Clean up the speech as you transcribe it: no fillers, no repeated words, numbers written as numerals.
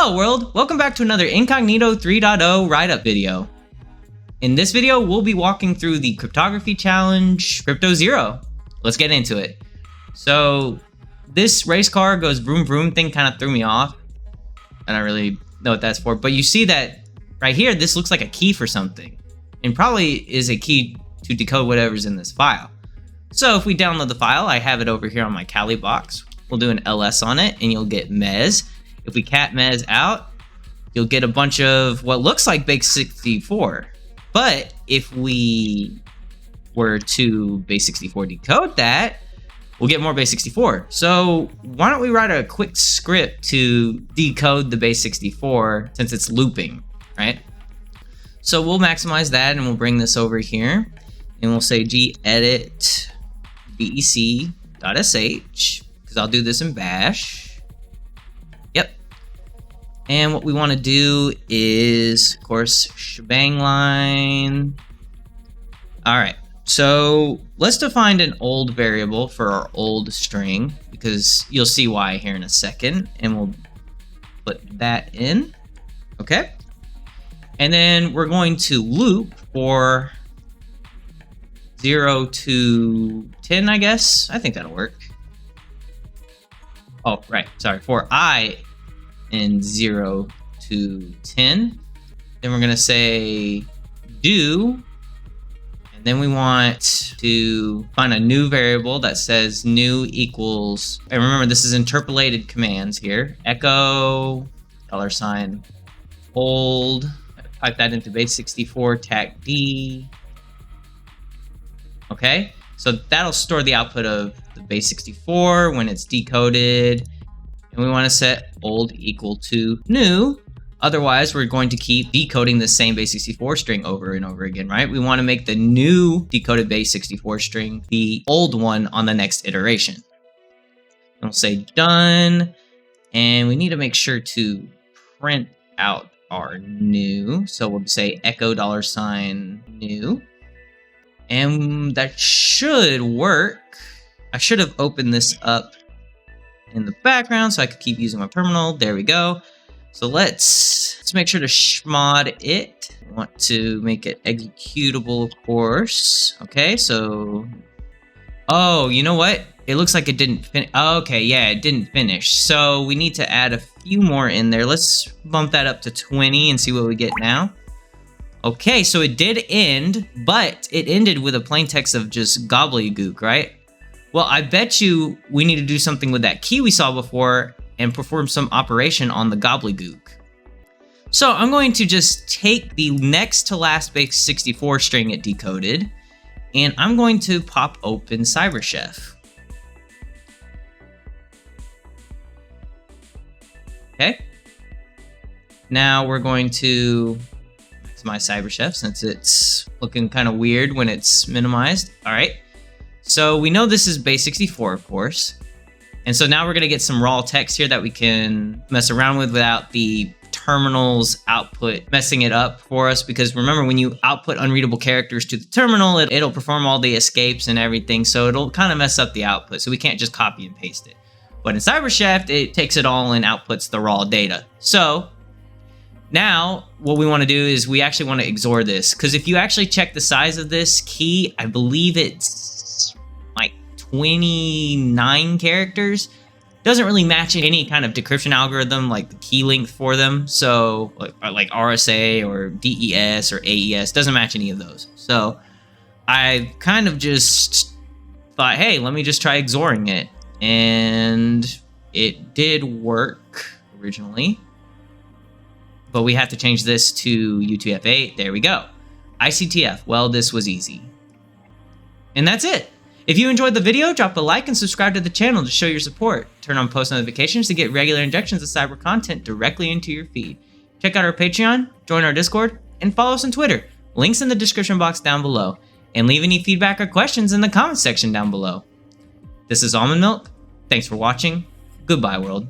Hello world, welcome back to another Incognito 3.0 write-up video. In this video, we'll be walking through the cryptography challenge, Crypto0. Let's get into it. So this race car goes vroom vroom thing kind of threw me off. I don't really know what that's for, but you see that right here, this looks like a key for something and probably is a key to decode whatever's in this file. So if we download the file, I have it over here on my Kali box. We'll do an ls on it and you'll get mez. If we cat mez out, you'll get a bunch of what looks like base64. But if we were to base64 decode that, we'll get more base64. So why don't we write a quick script to decode the base64 since it's looping, right? So we'll maximize that and we'll bring this over here and we'll say gedit bec.sh because I'll do this in bash. Yep. And what we want to do is, of course, shebang line. All right. So let's define an old variable for our old string because you'll see why here in a second. And we'll put that in. Okay. And then we're going to loop for 0 to 10, I guess. I think that'll work. Oh, right. Sorry. For I in 0 to 10. Then we're going to say do. And then we want to find a new variable that says new equals. And remember, this is interpolated commands here. Echo, $, old. Type that into base64, tac D. Okay. So that'll store the output of the base64 when it's decoded. And we want to set old equal to new. Otherwise, we're going to keep decoding the same base64 string over and over again, right? We want to make the new decoded base64 string the old one on the next iteration. And we'll say done. And we need to make sure to print out our new. So we'll say echo $ new. And that should work. I should have opened this up in the background so I could keep using my terminal. There we go. So let's make sure to chmod it. I want to make it executable, of course. Okay, so oh, you know what? It looks like it didn't finish. Okay, yeah, it didn't finish. So we need to add a few more in there. Let's bump that up to 20 and see what we get now. Okay, so it did end, but it ended with a plain text of just gobbledygook, right? Well, I bet you we need to do something with that key we saw before and perform some operation on the gobbledygook. So I'm going to just take the next to last base64 string it decoded, and I'm going to pop open CyberChef. Okay. Now we're going to maximize CyberChef since it's looking kind of weird when it's minimized. All right. So we know this is base64, of course. And so now we're going to get some raw text here that we can mess around with without the terminal's output messing it up for us. Because remember, when you output unreadable characters to the terminal, it'll perform all the escapes and everything. So it'll kind of mess up the output. So we can't just copy and paste it. But in CyberChef, it takes it all and outputs the raw data. So now what we want to do is we actually want to XOR this. Because if you actually check the size of this key, I believe it's 29 characters. Doesn't really match any kind of decryption algorithm like the key length for them. So like RSA or DES or AES doesn't match any of those. So I kind of just thought, hey, let me just try XORing it. And it did work originally. But we have to change this to UTF-8. There we go. ICTF. Well, this was easy. And that's it. If you enjoyed the video, drop a like and subscribe to the channel to show your support. Turn on post notifications to get regular injections of cyber content directly into your feed. Check out our Patreon, join our Discord, and follow us on Twitter. Links in the description box down below. And leave any feedback or questions in the comments section down below. This is Almond Milk. Thanks for watching. Goodbye, world.